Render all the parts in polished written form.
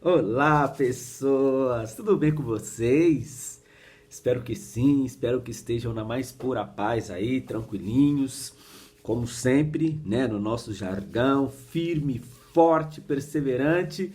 Olá, pessoas! Tudo bem com vocês? Espero que sim, espero que estejam na mais pura paz aí, tranquilinhos, como sempre, né, no nosso jargão, firme, forte, perseverante,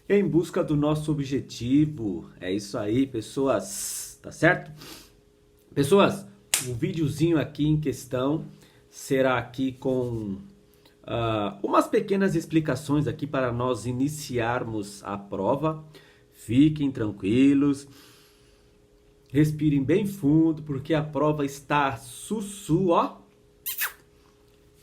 em busca do nosso objetivo. É isso aí, pessoas, tá certo? Pessoas, o videozinho aqui em questão será aqui com umas pequenas explicações aqui para nós iniciarmos a prova. Fiquem tranquilos, respirem bem fundo, porque a prova está sussu, ó,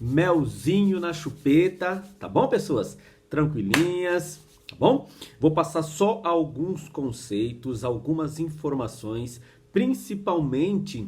melzinho na chupeta, tá bom, pessoas? Tranquilinhas, tá bom? Vou passar só alguns conceitos, algumas informações, principalmente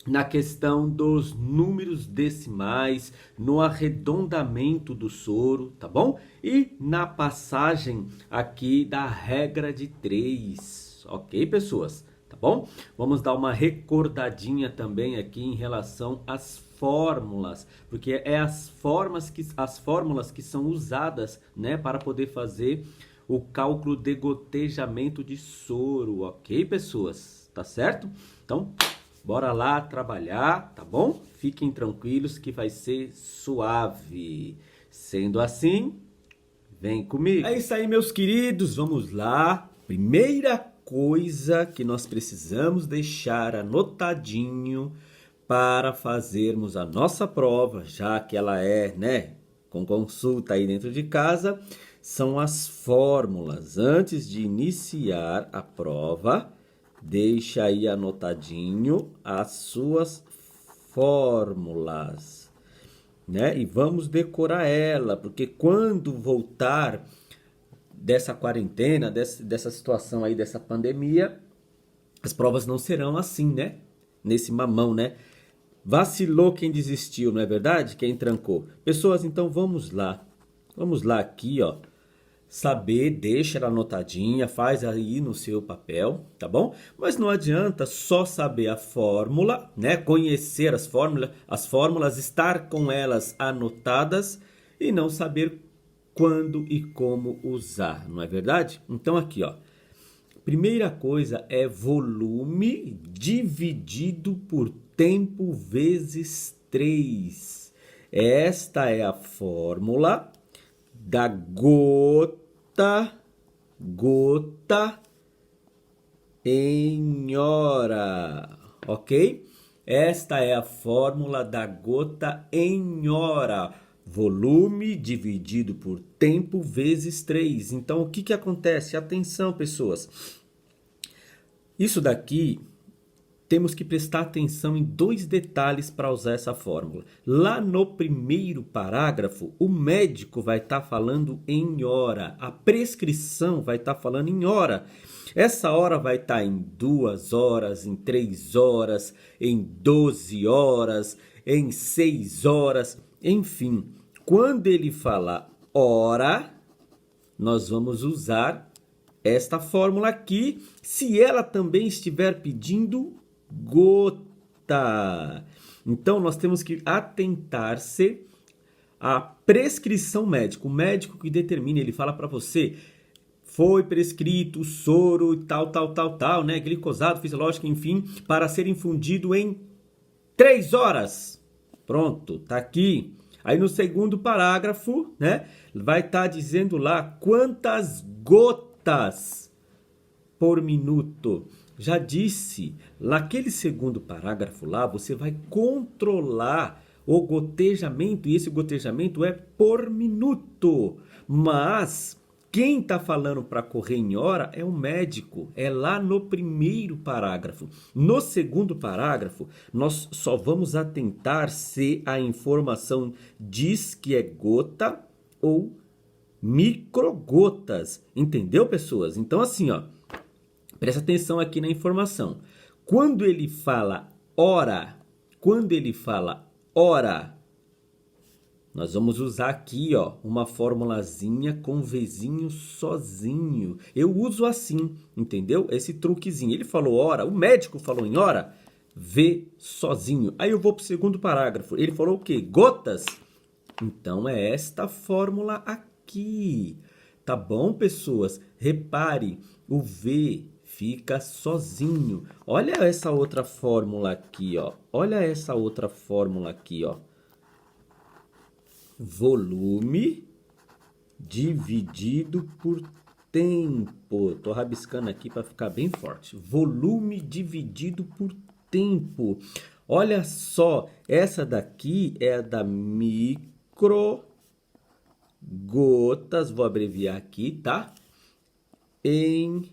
na questão dos números decimais, no arredondamento do soro, tá bom? E na passagem aqui da regra de 3, ok, pessoas? Tá bom? Vamos dar uma recordadinha também aqui em relação às fórmulas, porque é as fórmulas que são usadas, né, para poder fazer o cálculo de gotejamento de soro, ok, pessoas? Tá certo? Então, bora lá trabalhar, tá bom? Fiquem tranquilos que vai ser suave. Sendo assim, vem comigo. É isso aí, meus queridos, vamos lá. Primeira coisa que nós precisamos deixar anotadinho para fazermos a nossa prova, já que ela é, né, com consulta aí dentro de casa, são as fórmulas. Antes de iniciar a prova, deixa aí anotadinho as suas fórmulas, né? E vamos decorar ela, porque quando voltar dessa quarentena, dessa situação aí, dessa pandemia, as provas não serão assim, né? Nesse mamão, né? Vacilou quem desistiu, não é verdade? Quem trancou. Pessoas, então vamos lá. Vamos lá aqui, ó. Saber, deixa ela anotadinha, faz aí no seu papel, tá bom? Mas não adianta só saber a fórmula, né? Conhecer as fórmulas, estar com elas anotadas e não saber quando e como usar, não é verdade? Então aqui, ó. Primeira coisa é volume dividido por tempo vezes 3. Esta é a fórmula da gota em hora, ok? Esta é a fórmula da gota em hora. Volume dividido por tempo vezes 3. Então, o que que acontece? Atenção, pessoas. Isso daqui, temos que prestar atenção em dois detalhes para usar essa fórmula. Lá no primeiro parágrafo, o médico vai estar falando em hora. A prescrição vai estar falando em hora. Essa hora vai estar em 2 horas, em 3 horas, em 12 horas, em 6 horas, enfim. Quando ele falar hora, nós vamos usar esta fórmula aqui, se ela também estiver pedindo gota. Então, nós temos que atentar-se à prescrição médica. O médico que determina, ele fala para você, foi prescrito soro tal, né? Glicosado, fisiológico, enfim, para ser infundido em 3 horas. Pronto, tá aqui. Aí no segundo parágrafo, né, vai estar dizendo lá quantas gotas por minuto. Já disse, naquele segundo parágrafo lá, você vai controlar o gotejamento, e esse gotejamento é por minuto. Mas quem está falando para correr em hora é o médico, é lá no primeiro parágrafo. No segundo parágrafo, nós só vamos atentar se a informação diz que é gota ou microgotas. Entendeu, pessoas? Então, assim, ó, presta atenção aqui na informação. Quando ele fala hora, nós vamos usar aqui, ó, uma formulazinha com Vzinho sozinho. Eu uso assim, entendeu? Esse truquezinho. Ele falou hora, o médico falou em hora, V sozinho. Aí eu vou pro segundo parágrafo. Ele falou o quê? Gotas? Então é esta fórmula aqui. Tá bom, pessoas? Repare, o V fica sozinho. Olha essa outra fórmula aqui, ó. Olha essa outra fórmula aqui, ó. Volume dividido por tempo. Tô rabiscando aqui para ficar bem forte. Volume dividido por tempo. Olha só, essa daqui é a da microgotas, vou abreviar aqui, tá? Em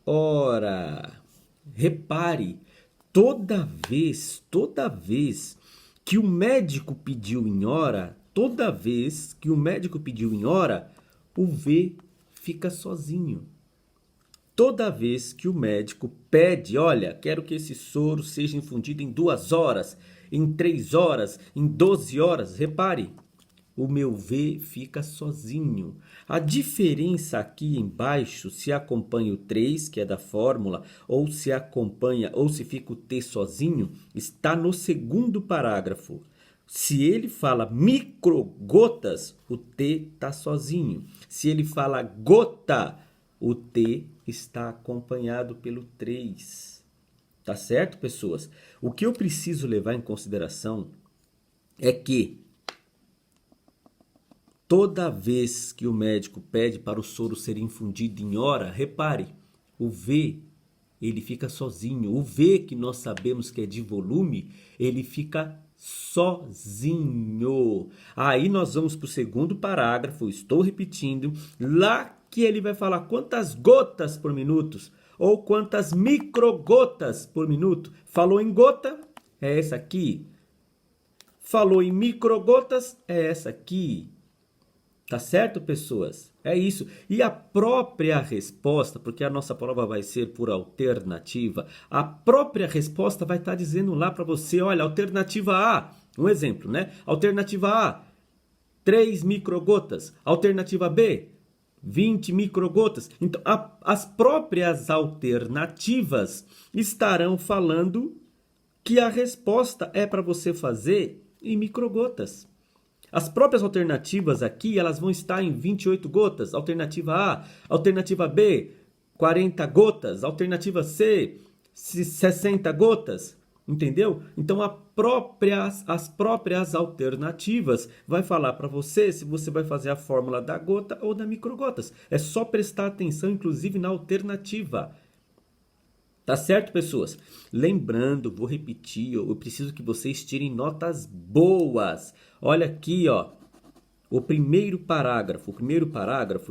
hora. Repare, toda vez que o médico pediu em hora, toda vez que o médico pediu em hora, o V fica sozinho. Toda vez que o médico pede, olha, quero que esse soro seja infundido em 2 horas, em 3 horas, em 12 horas, repare, o meu V fica sozinho. A diferença aqui embaixo, se acompanha o 3, que é da fórmula, ou se acompanha, ou se fica o T sozinho, está no segundo parágrafo. Se ele fala microgotas, o T está sozinho. Se ele fala gota, o T está acompanhado pelo 3. Tá certo, pessoas? O que eu preciso levar em consideração é que toda vez que o médico pede para o soro ser infundido em hora, repare, o V, ele fica sozinho. O V, que nós sabemos que é de volume, ele fica sozinho. Aí nós vamos para o segundo parágrafo, estou repetindo, lá que ele vai falar quantas gotas por minuto ou quantas microgotas por minuto. Falou em gota, é essa aqui. Falou em microgotas, é essa aqui. Tá certo, pessoas? É isso. E a própria resposta, porque a nossa prova vai ser por alternativa, a própria resposta vai estar dizendo lá para você, olha, alternativa A, um exemplo, né? Alternativa A, 3 microgotas. Alternativa B, 20 microgotas. Então, as próprias alternativas estarão falando que a resposta é para você fazer em microgotas. As próprias alternativas aqui, elas vão estar em 28 gotas. Alternativa A, alternativa B, 40 gotas. Alternativa C, 60 gotas. Entendeu? Então, as próprias alternativas vai falar para você se você vai fazer a fórmula da gota ou da microgotas. É só prestar atenção, inclusive, na alternativa. Tá certo, pessoas? Lembrando, vou repetir, eu preciso que vocês tirem notas boas. Olha aqui, ó. O primeiro parágrafo,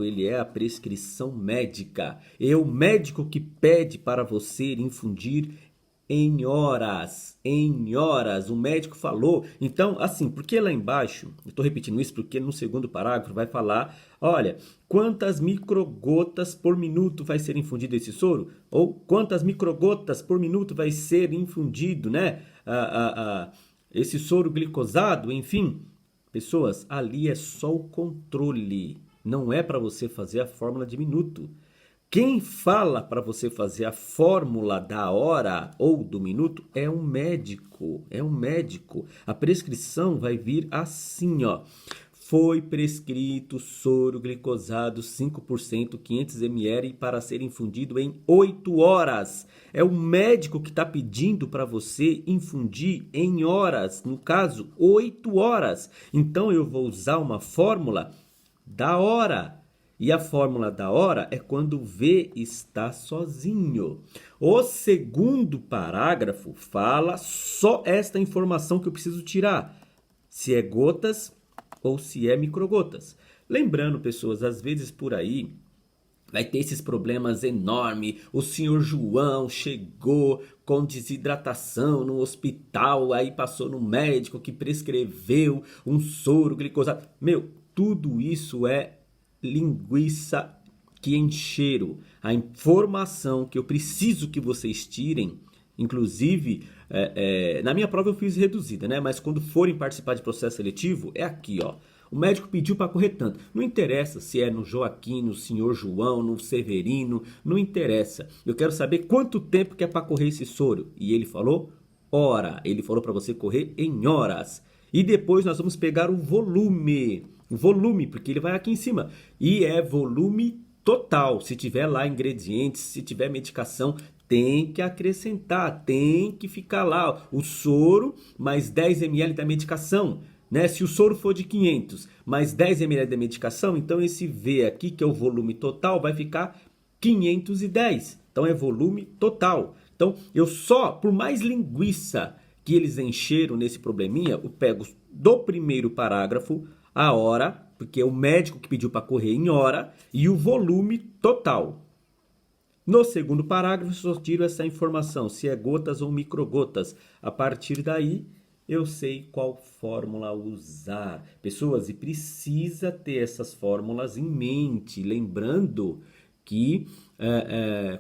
ele é a prescrição médica. É o médico que pede para você infundir em horas, o médico falou. Então, assim, porque lá embaixo, eu estou repetindo isso porque no segundo parágrafo vai falar, olha, quantas microgotas por minuto vai ser infundido esse soro? Ou quantas microgotas por minuto vai ser infundido, né? Esse soro glicosado, enfim. Pessoas, ali é só o controle, não é para você fazer a fórmula de minuto. Quem fala para você fazer a fórmula da hora ou do minuto é um médico, A prescrição vai vir assim, ó. Foi prescrito soro glicosado 5%, 500 ml para ser infundido em 8 horas. É o médico que está pedindo para você infundir em horas, no caso, 8 horas. Então eu vou usar uma fórmula da hora. E a fórmula da hora é quando o V está sozinho. O segundo parágrafo fala só esta informação que eu preciso tirar. Se é gotas ou se é microgotas. Lembrando, pessoas, às vezes por aí vai ter esses problemas enormes. O senhor João chegou com desidratação no hospital, aí passou no médico que prescreveu um soro glicosado. Meu, tudo isso é linguiça que encheram. A informação que eu preciso que vocês tirem, inclusive, na minha prova eu fiz reduzida, né? Mas quando forem participar de processo seletivo, é aqui, ó. O médico pediu para correr tanto. Não interessa se é no Joaquim, no senhor João, no Severino, não interessa. Eu quero saber quanto tempo que é para correr esse soro. E ele falou hora. Ele falou para você correr em horas. E depois nós vamos pegar o volume. volume, porque ele vai aqui em cima. E é volume total. Se tiver lá ingredientes, se tiver medicação, tem que acrescentar, tem que ficar lá o soro mais 10 ml da medicação. Né? Se o soro for de 500 mais 10 ml da medicação, então esse V aqui, que é o volume total, vai ficar 510. Então é volume total. Então eu só, por mais linguiça que eles encheram nesse probleminha, eu pego do primeiro parágrafo a hora, porque é o médico que pediu para correr em hora, e o volume total. No segundo parágrafo, eu só tiro essa informação, se é gotas ou microgotas. A partir daí, eu sei qual fórmula usar. Pessoas, e precisa ter essas fórmulas em mente, lembrando que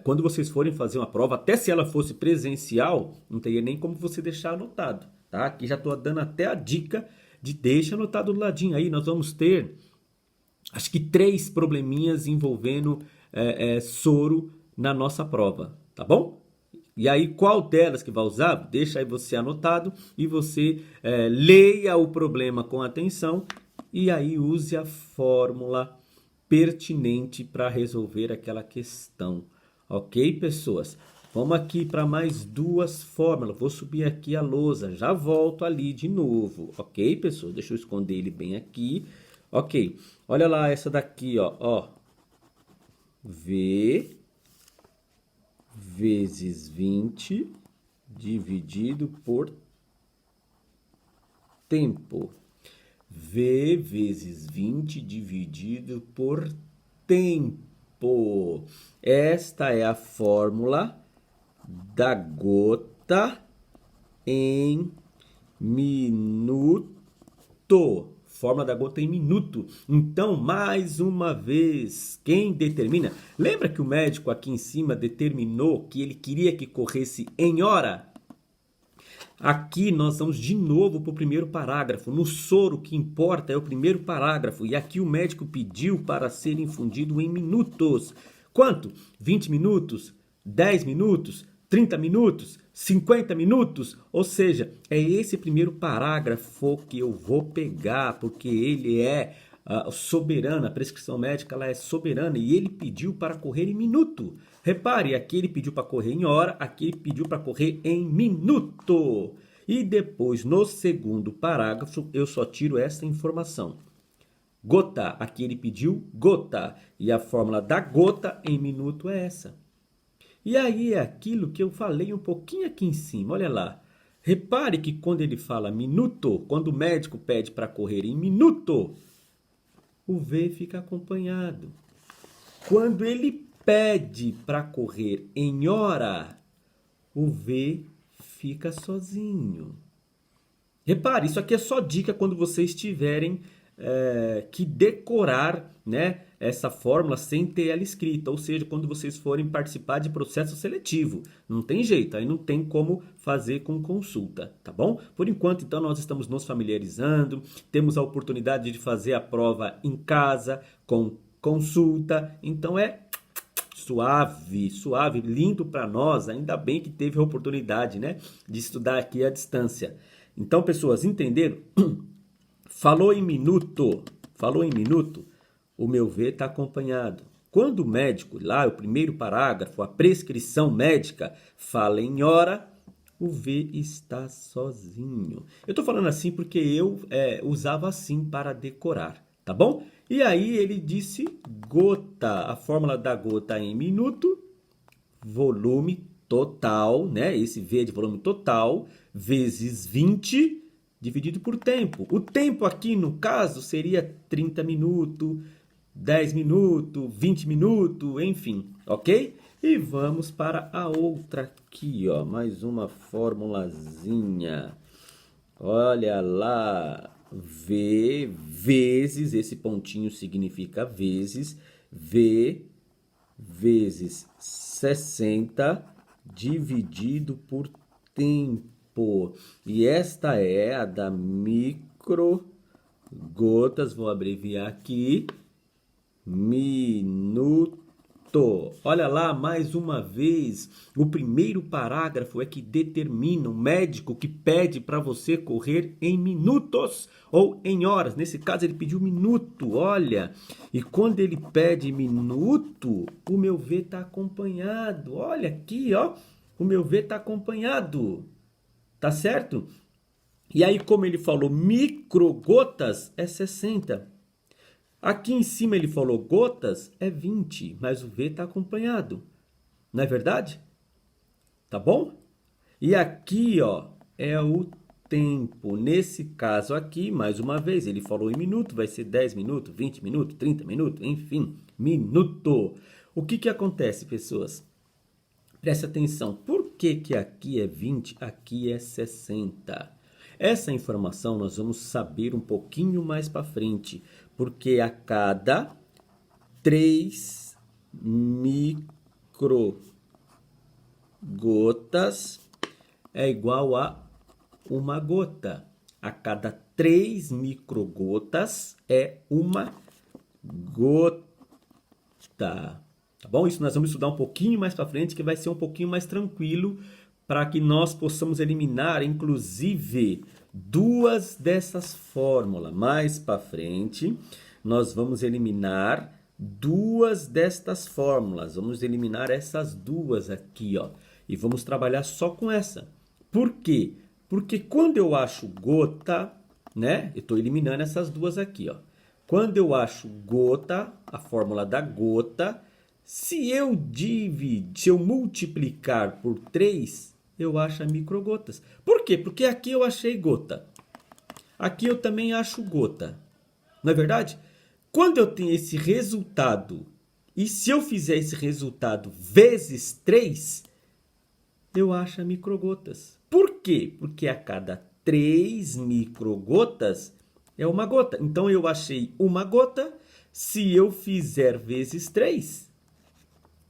quando vocês forem fazer uma prova, até se ela fosse presencial, não teria nem como você deixar anotado, tá? Aqui já estou dando até a dica de deixa anotado do ladinho aí. Nós vamos ter, acho que 3 probleminhas envolvendo soro na nossa prova, tá bom? E aí, qual delas que vai usar? Deixa aí você anotado e você leia o problema com atenção e aí use a fórmula pertinente para resolver aquela questão. Ok, pessoas? Vamos aqui para mais 2 fórmulas. Vou subir aqui a lousa, já volto ali de novo. Ok, pessoas? Deixa eu esconder ele bem aqui. Ok, olha lá essa daqui, ó. V vezes 20 dividido por tempo. V vezes 20 dividido por tempo. Esta é a fórmula da gota em minuto. Fórmula da gota em minuto. Então, mais uma vez, quem determina? Lembra que o médico aqui em cima determinou que ele queria que corresse em hora? Aqui nós vamos de novo para o primeiro parágrafo. No soro, o que importa é o primeiro parágrafo. E aqui o médico pediu para ser infundido em minutos. Quanto? 20 minutos? 10 minutos? 30 minutos? 50 minutos? Ou seja, é esse primeiro parágrafo que eu vou pegar, porque ele é soberano, a prescrição médica ela é soberana e ele pediu para correr em minuto. Repare, aqui ele pediu para correr em hora, aqui ele pediu para correr em minuto. E depois, no segundo parágrafo, eu só tiro essa informação. Gota, aqui ele pediu gota. E a fórmula da gota em minuto é essa. E aí é aquilo que eu falei um pouquinho aqui em cima, olha lá. Repare que quando ele fala minuto, quando o médico pede para correr em minuto, o V fica acompanhado. Quando ele pede para correr em hora, o V fica sozinho. Repare, isso aqui é só dica quando vocês tiverem que decorar, né, essa fórmula sem ter ela escrita. Ou seja, quando vocês forem participar de processo seletivo. Não tem jeito, aí não tem como fazer com consulta, tá bom? Por enquanto, então, nós estamos nos familiarizando. Temos a oportunidade de fazer a prova em casa, com consulta. Então, é suave, suave, lindo para nós. Ainda bem que teve a oportunidade, né, de estudar aqui à distância. Então, pessoas, entenderam? Falou em minuto, o meu V está acompanhado. Quando o médico, lá o primeiro parágrafo, a prescrição médica, fala em hora, o V está sozinho. Eu estou falando assim porque eu usava assim para decorar, tá bom? E aí ele disse gota, a fórmula da gota em minuto, volume total, né? Esse V de volume total, vezes 20 dividido por tempo. O tempo aqui, no caso, seria 30 minutos, 10 minutos, 20 minutos, enfim, ok? E vamos para a outra aqui, ó, mais uma formulazinha. Olha lá, V vezes, esse pontinho significa vezes, V vezes 60 dividido por tempo. E esta é a da microgotas, vou abreviar aqui, minuto minuto. Olha lá, mais uma vez, o primeiro parágrafo é que determina o médico que pede para você correr em minutos ou em horas. Nesse caso, ele pediu minuto, olha. E quando ele pede minuto, o meu V está acompanhado. Olha aqui, ó, o meu V está acompanhado. Tá certo? E aí, como ele falou microgotas, é 60. Aqui em cima ele falou gotas, é 20, mas o V está acompanhado. Não é verdade? Tá bom? E aqui, ó, é o tempo. Nesse caso aqui, mais uma vez, ele falou em minuto, vai ser 10 minutos, 20 minutos, 30 minutos, enfim, minuto. O que acontece, pessoas? Preste atenção. Por que aqui é 20, aqui é 60? Essa informação nós vamos saber um pouquinho mais para frente, porque a cada 3 microgotas é igual a uma gota. A cada 3 microgotas é uma gota. Tá bom? Isso nós vamos estudar um pouquinho mais para frente, que vai ser um pouquinho mais tranquilo, para que nós possamos eliminar, inclusive, duas dessas fórmulas. Mais para frente, nós vamos eliminar duas destas fórmulas. Vamos eliminar essas duas aqui, ó. E vamos trabalhar só com essa. Por quê? Porque quando eu acho gota, né? Eu estou eliminando essas duas aqui, ó. Quando eu acho gota, a fórmula da gota, se eu multiplicar por 3, eu acho a microgotas. Por quê? Porque aqui eu achei gota. Aqui eu também acho gota. Não é verdade? Quando eu tenho esse resultado, e se eu fizer esse resultado vezes 3, eu acho a microgotas. Por quê? Porque a cada 3 microgotas é uma gota. Então eu achei uma gota. Se eu fizer vezes 3,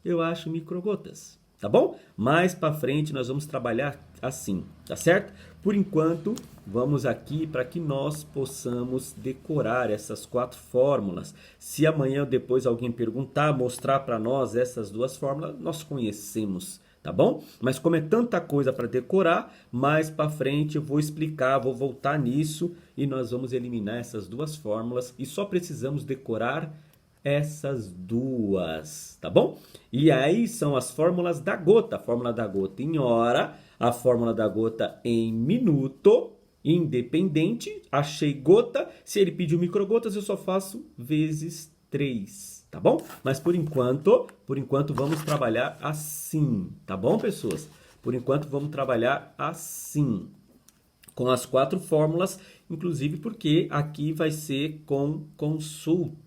eu acho microgotas. Tá bom? Mais para frente nós vamos trabalhar assim, tá certo? Por enquanto, vamos aqui para que nós possamos decorar essas 4 fórmulas. Se amanhã ou depois alguém perguntar, mostrar para nós essas duas fórmulas, nós conhecemos, tá bom? Mas como é tanta coisa para decorar, mais para frente eu vou explicar, vou voltar nisso e nós vamos eliminar essas duas fórmulas e só precisamos decorar essas duas, tá bom? E aí são as fórmulas da gota. A fórmula da gota em hora, a fórmula da gota em minuto, independente. Achei gota, se ele pediu microgotas, eu só faço vezes 3, tá bom? Mas por enquanto vamos trabalhar assim, tá bom, pessoas? Por enquanto vamos trabalhar assim, com as 4 fórmulas, inclusive porque aqui vai ser com consulta.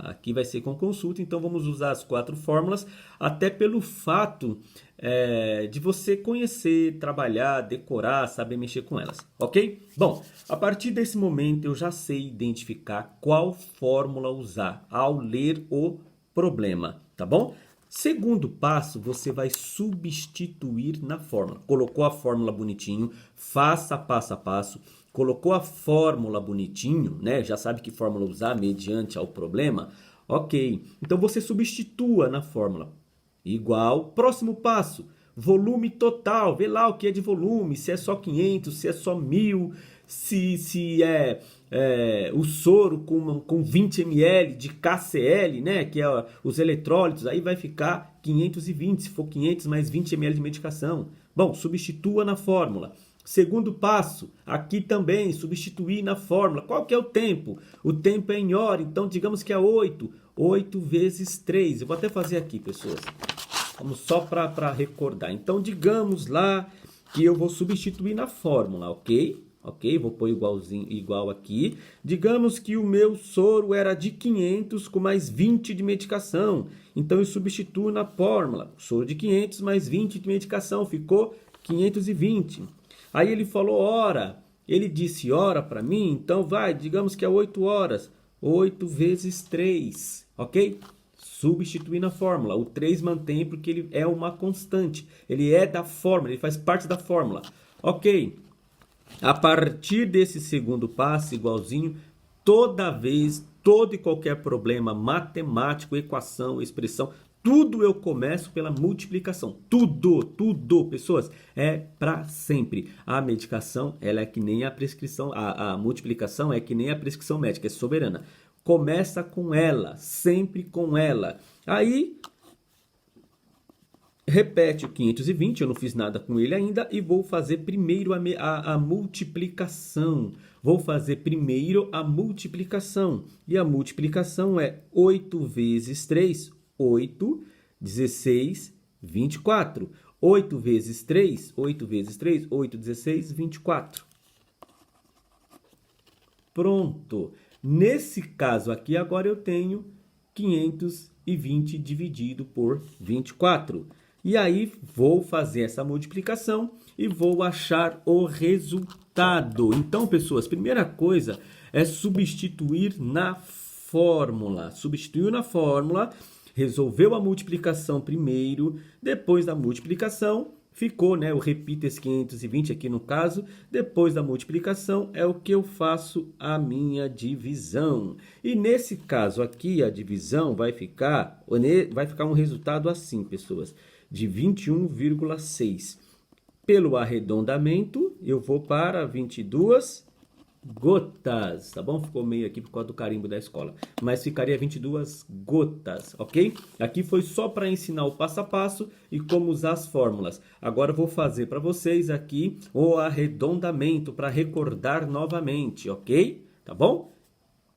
Aqui vai ser com consulta, então vamos usar as 4 fórmulas, até pelo fato de você conhecer, trabalhar, decorar, saber mexer com elas, ok? Bom, a partir desse momento eu já sei identificar qual fórmula usar ao ler o problema, tá bom? Segundo passo, você vai substituir na fórmula. Colocou a fórmula bonitinho, faça passo a passo. Colocou a fórmula bonitinho, né? Já sabe que fórmula usar mediante ao problema. Ok, então você substitua na fórmula. Igual, próximo passo, volume total. Vê lá o que é de volume, se é só 500, se é só 1000, se é o soro com 20 ml de KCl, né? Que é os eletrólitos, aí vai ficar 520, se for 500 mais 20 ml de medicação. Bom, substitua na fórmula. Segundo passo, aqui também, substituir na fórmula. Qual que é o tempo? O tempo é em hora, então digamos que é 8. 8 vezes 3. Eu vou até fazer aqui, pessoas. Vamos só para recordar. Então, digamos lá que eu vou substituir na fórmula, ok? Ok, vou pôr igual aqui. Digamos que o meu soro era de 500 com mais 20 de medicação. Então, eu substituo na fórmula. Soro de 500 mais 20 de medicação, ficou 520. Aí ele falou hora, ele disse hora para mim, então vai, digamos que é 8 horas, 8 vezes 3, ok? Substituir na fórmula, o 3 mantém porque ele é uma constante, ele é da fórmula, ele faz parte da fórmula, ok? A partir desse segundo passo, igualzinho, toda vez, todo e qualquer problema matemático, equação, expressão, Tudo eu começo pela multiplicação. Tudo, pessoas, é para sempre. A medicação, ela é que nem a prescrição, a multiplicação é que nem a prescrição médica, é soberana. Começa com ela, sempre com ela. Aí, repete o 520, eu não fiz nada com ele ainda, e vou fazer primeiro a multiplicação. Vou fazer primeiro a multiplicação. E a multiplicação é 8 vezes 3, 8, 16, 24. 8 vezes 3, 8 vezes 3, 8, 16, 24. Pronto. Nesse caso aqui, agora eu tenho 520 dividido por 24. E aí, vou fazer essa multiplicação e vou achar o resultado. Então, pessoas, primeira coisa é substituir na fórmula. Substituiu na fórmula, resolveu a multiplicação primeiro, depois da multiplicação, ficou, né? Eu repito esse 520 aqui no caso. Depois da multiplicação é o que eu faço a minha divisão. E nesse caso aqui, a divisão vai ficar um resultado assim, pessoas, de 21,6. Pelo arredondamento, eu vou para 22 gotas, tá bom? Ficou meio aqui por causa do carimbo da escola, mas ficaria 22 gotas, ok? Aqui foi só para ensinar o passo a passo e como usar as fórmulas. Agora eu vou fazer para vocês aqui o arredondamento para recordar novamente, ok? Tá bom?